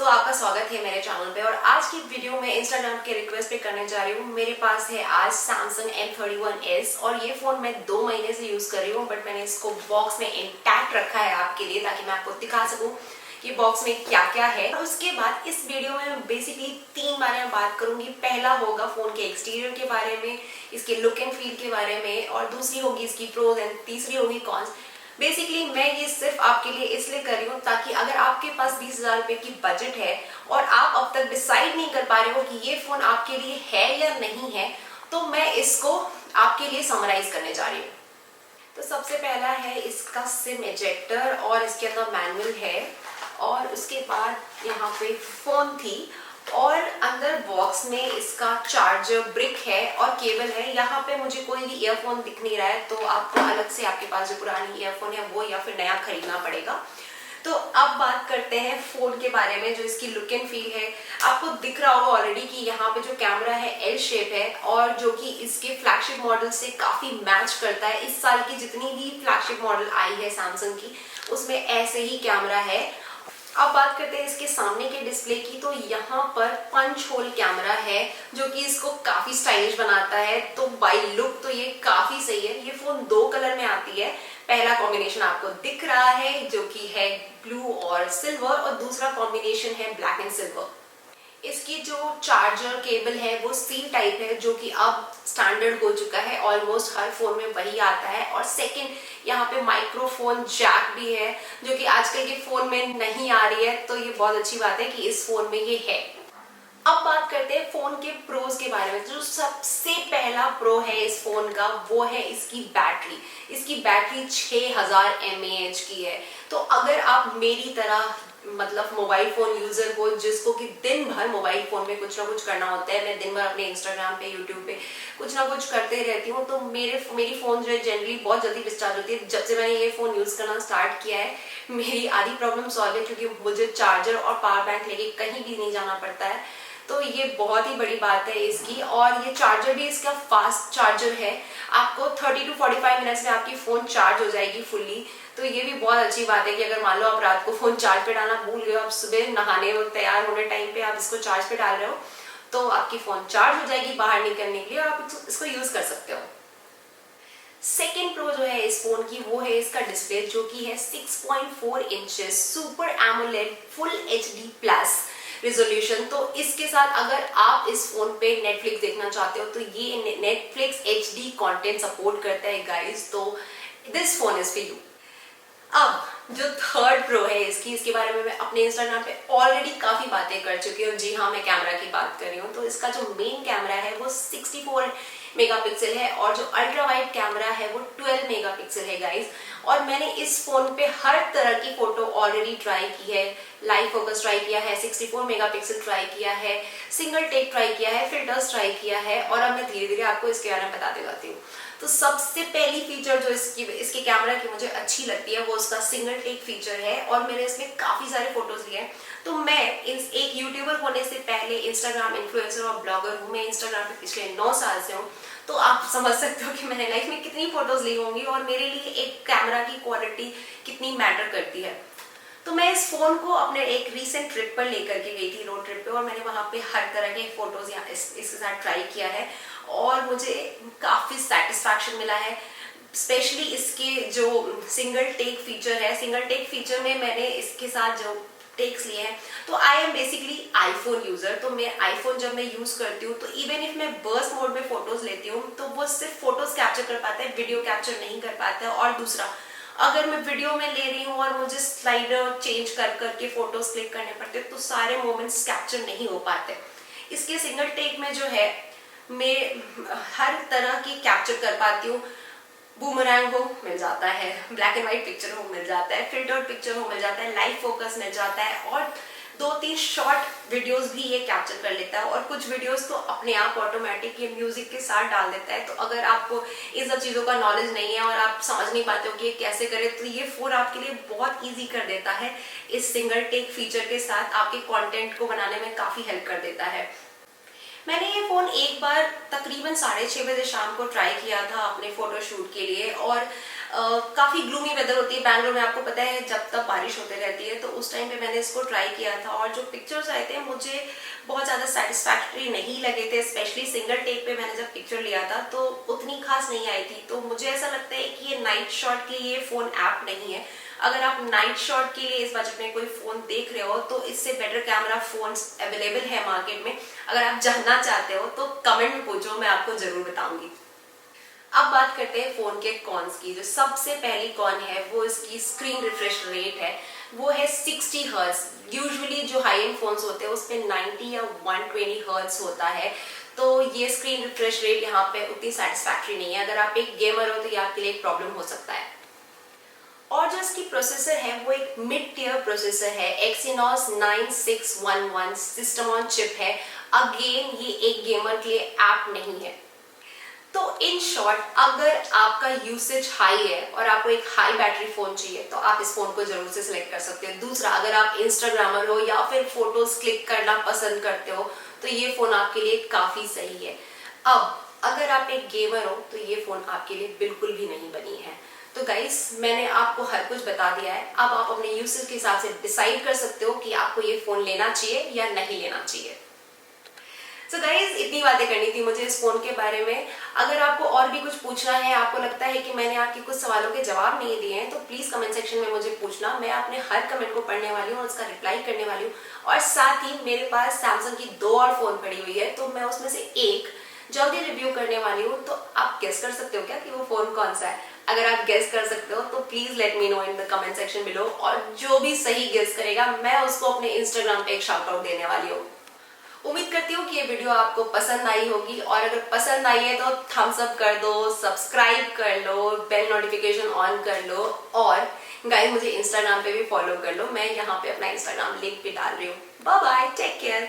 दोस्तों, आपका स्वागत है मेरे चैनल पे। और आज की वीडियो में इंस्टाग्राम के रिक्वेस्ट पे करने जा रही हूँ। मेरे पास है आज Samsung M31s और ये फोन मैं 2 महीने से यूज कर रही हूँ, बट मैंने इसको बॉक्स में इंटैक्ट रखा है आपके लिए, ताकि मैं आपको दिखा सकूँ कि बॉक्स में क्या क्या है। और उसके बाद इस वीडियो में मैं बेसिकली 3 बारे में बात करूंगी। पहला होगा फोन के एक्सटीरियर के बारे में, इसके लुक एंड फील के बारे में, और दूसरी होगी इसकी प्रोज एंड तीसरी होगी कॉन्स। बेसिकली मैं ये सिर्फ आपके लिए इसलिए कर रही हूँ ताकि अगर आपके पास 20,000 रुपए की बजट है और आप अब तक डिसाइड नहीं कर पा रहे हो कि ये फोन आपके लिए है या नहीं है, तो मैं इसको आपके लिए समराइज करने जा रही हूँ। तो सबसे पहला है इसका सिम इजेक्टर, और इसके अंदर मैनुअल है, और उसके बाद यहाँ पे फोन थी, और अंदर बॉक्स में इसका चार्जर ब्रिक है और केबल है। यहाँ पे मुझे कोई भी ईयरफोन दिख नहीं रहा है, तो आपको अलग से आपके पास जो पुरानी ईयरफोन है वो या फिर नया खरीदना पड़ेगा। तो अब बात करते हैं फोन के बारे में, जो इसकी लुक एंड फील है। आपको दिख रहा होगा ऑलरेडी कि यहाँ पे जो कैमरा है एल शेप है, और जो कि इसके फ्लैगशिप मॉडल से काफी मैच करता है। इस साल की जितनी भी फ्लैगशिप मॉडल आई है सैमसंग की, उसमें ऐसे ही कैमरा है। अब बात करते हैं इसके सामने के डिस्प्ले की। तो यहाँ पर पंच होल कैमरा है, जो कि इसको काफी स्टाइलिश बनाता है। तो बाय लुक तो ये काफी सही है। ये फोन 2 कलर में आती है। पहला कॉम्बिनेशन आपको दिख रहा है जो कि है ब्लू और सिल्वर, और दूसरा कॉम्बिनेशन है ब्लैक एंड सिल्वर। इसकी जो चार्जर केबल है वो सी टाइप है, जो कि अब स्टैंडर्ड हो चुका है। ऑलमोस्ट हर फोन में वही आता है। और सेकंड, यहाँ पे माइक्रोफोन जैक भी है, जो कि आजकल के फोन में नहीं आ रही है। तो ये बहुत अच्छी बात है कि इस फोन में ये है। अब बात करते हैं फोन के प्रोज के बारे में। जो सबसे पहला प्रो है इस फोन का, वो है इसकी बैटरी। इसकी बैटरी 6000 mAh की है। तो अगर आप मेरी तरह मतलब मोबाइल फोन यूजर हो, जिसको कि दिन भर मोबाइल फोन में कुछ ना कुछ करना होता है, मैं दिन भर अपने इंस्टाग्राम पे, यूट्यूब पे कुछ ना कुछ करते रहती हूँ, तो मेरी फोन जो है जनरली बहुत जल्दी डिस्चार्ज होती है। जब से मैंने ये फोन यूज करना स्टार्ट किया है, मेरी आधी प्रॉब्लम सॉल्व है, क्योंकि मुझे चार्जर और पावर बैंक लेके कहीं भी नहीं जाना पड़ता है। तो ये बहुत ही बड़ी बात है इसकी। और ये चार्जर भी इसका फास्ट चार्जर है। आपको 30 to 45 मिनट्स में आपकी फोन चार्ज हो जाएगी फुल्ली। तो ये भी बहुत अच्छी बात है कि अगर मान लो आप रात को फोन चार्ज पे डालना भूल गए, आप सुबह नहाने और तैयार होने टाइम पे आप इसको चार्ज पे डाल रहे हो, तो आपकी फोन चार्ज हो जाएगी बाहर निकलने के लिए, और आप इसको यूज कर सकते हो। सेकेंड प्रो जो है इस फोन की, वो है इसका डिस्प्ले, जो कि है 6.4 inches super AMOLED full HD+ resolution. तो इसके साथ अगर आप इस फोन पे नेटफ्लिक्स देखना चाहते हो, तो ये नेटफ्लिक्स HD कंटेंट सपोर्ट करता है गाइस। तो this phone is for you. अब जो थर्ड प्रो है इसके बारे में मैं अपने इंस्टाग्राम पे ऑलरेडी काफी बातें कर चुकी हूँ। जी हाँ, मैं कैमरा की बात कर रही हूँ। तो इसका जो मेन कैमरा है वो 64 मेगापिक्सल है, और जो अल्ट्रा वाइड कैमरा है वो 12 मेगापिक्सल है गाइस। और मैंने इस फोन पे हर तरह की फोटो ऑलरेडी ट्राई की है। लाइव फोकस ट्राई किया है, 64 मेगापिक्सल ट्राई किया है, सिंगल टेक ट्राई किया है, फिल्टर्स ट्राई किया है, और अब मैं धीरे धीरे आपको इसके बारे में बताते जाती हूँ। तो सबसे पहली फीचर जो इसके कैमरा की मुझे अच्छी लगती है, वो उसका सिंगल टेक फीचर है। और मैंने इसमें काफी सारे फोटोज लिए हैं। तो मैं एक यूट्यूबर होने से पहले इंस्टाग्राम इन्फ्लुएंसर और ब्लॉगर हूँ। मैं इंस्टाग्राम पे पिछले 9 साल से हूँ। तो आप समझ सकते हो कि मैंने लाइफ में कितनी फोटोज ली होंगी, और मेरे लिए एक कैमरा की क्वालिटी कितनी मैटर करती है। तो मैं इस फोन को अपने एक रीसेंट ट्रिप पर लेकर के गई थी, रोड ट्रिप पे, और मैंने वहां पे हर तरह के फोटोज इसके साथ ट्राई किया है, और मुझे काफी सेटिस्फैक्शन मिला है। स्पेशली इसके जो सिंगल टेक फीचर है, सिंगल टेक फीचर में मैंने इसके साथ जो टेक्स लिए हैं, तो I am basically iPhone user. तो मैं आईफोन जब मैं यूज करती हूँ, तो इवन इफ मैं बर्स्ट मोड में फोटोज लेती हूँ, तो वो सिर्फ फोटोज कैप्चर कर पाता है, वीडियो कैप्चर नहीं कर पाता है। और दूसरा, अगर मैं वीडियो में ले रही हूँ और मुझे स्लाइडर चेंज कर करके फोटोज क्लिक करने पड़ते हैं, तो सारे मोमेंट्स कैप्चर नहीं हो पाते। इसके सिंगल टेक में जो है, मैं हर तरह की कैप्चर कर पाती हूँ। बूमरैंग हो मिल जाता है, ब्लैक एंड व्हाइट पिक्चर हो मिल जाता है, फिल्टर्ड पिक्चर हो मिल जाता है, लाइव फोकस मिल जाता है, और 2-3 शॉर्ट वीडियोस भी ये कैप्चर कर लेता है। और कुछ वीडियोस तो अपने आप ऑटोमेटिक ये म्यूजिक के साथ डाल देता है। तो अगर आपको इन सब चीजों का नॉलेज नहीं है और आप समझ नहीं पाते हो कि ये कैसे करें, तो ये फोन आपके लिए बहुत ईजी कर देता है। इस सिंगल टेक फीचर के साथ आपके कॉन्टेंट को बनाने में काफी हेल्प कर देता है। मैंने ये फोन एक बार तकरीबन 6:30 बजे शाम को ट्राई किया था अपने फोटोशूट के लिए, और काफ़ी ग्लूमी वेदर होती है बैंगलोर में, आपको पता है जब तक बारिश होते रहती है। तो उस टाइम पे मैंने इसको ट्राई किया था और जो पिक्चर्स आए थे मुझे बहुत ज़्यादा सेटिस्फैक्ट्री नहीं लगे थे। स्पेशली सिंगल टेक पे मैंने जब पिक्चर लिया था तो उतनी खास नहीं आई थी। तो मुझे ऐसा लगता है कि ये नाइट शॉट के लिए फ़ोन ऐप नहीं है। अगर आप नाइट शॉट के लिए इस बजट में कोई फ़ोन देख रहे हो तो इससे बेटर कैमरा फ़ोन्स अवेलेबल है मार्केट में। अगर आप जानना चाहते हो तो कमेंट में पूछो, मैं आपको ज़रूर बताऊंगी। अब बात करते हैं फोन के कॉन्स की। जो सबसे पहली कॉन है वो इसकी स्क्रीन रिफ्रेश रेट है, वो है 60 हर्ट्ज। यूजुअली जो हाई एंड फोन्स होते हैं उस पर 90 या 120 हर्ट्ज होता है। तो ये स्क्रीन रिफ्रेश रेट यहाँ पे उतनी सेटिस्फैक्ट्री नहीं है। अगर आप एक गेमर हो तो ये आपके लिए एक प्रॉब्लम हो सकता है। और जो इसकी प्रोसेसर है वो एक मिड टियर प्रोसेसर है, Exynos 9611 सिस्टम ऑन चिप है। अगेन ये एक गेमर के लिए ऐप नहीं है। तो इन शॉर्ट, अगर आपका यूसेज हाई है और आपको एक हाई बैटरी फोन चाहिए तो आप इस फोन को जरूर से सिलेक्ट कर सकते हो। दूसरा, अगर आप इंस्टाग्रामर हो या फिर फोटोज क्लिक करना पसंद करते हो तो ये फोन आपके लिए काफी सही है। अब अगर आप एक गेमर हो तो ये फोन आपके लिए बिल्कुल भी नहीं बनी है। तो गाइस, मैंने आपको हर कुछ बता दिया है। अब आप अपने यूसेज के हिसाब से डिसाइड कर सकते हो कि आपको ये फोन लेना चाहिए या नहीं लेना चाहिए। सो गाइज, इतनी बातें करनी थी मुझे इस फोन के बारे में। अगर आपको और भी कुछ पूछना है, आपको लगता है कि मैंने आपके कुछ सवालों के जवाब नहीं दिए हैं, तो प्लीज कमेंट सेक्शन में मुझे पूछना। मैं अपने हर कमेंट को पढ़ने वाली हूँ और उसका रिप्लाई करने वाली हूँ। और साथ ही मेरे पास सैमसंग की 2 और फोन पड़ी हुई है, तो मैं उसमें से एक जल्दी रिव्यू करने वाली हूँ। तो आप गेस कर सकते हो क्या कि वो फोन कौन सा है? अगर आप गेस कर सकते हो तो please let me know in the comment section below. और जो भी सही गेस करेगा मैं उसको अपने इंस्टाग्राम पे एक शाउट आउट देने वाली हूँ। उम्मीद करती हूँ कि ये वीडियो आपको पसंद आई होगी, और अगर पसंद आई है तो थम्स अप कर दो, सब्सक्राइब कर लो, बेल नोटिफिकेशन ऑन कर लो, और गाइस मुझे इंस्टाग्राम पे भी फॉलो कर लो। मैं यहाँ पे अपना इंस्टाग्राम लिंक भी डाल रही हूँ। Bye bye, take care.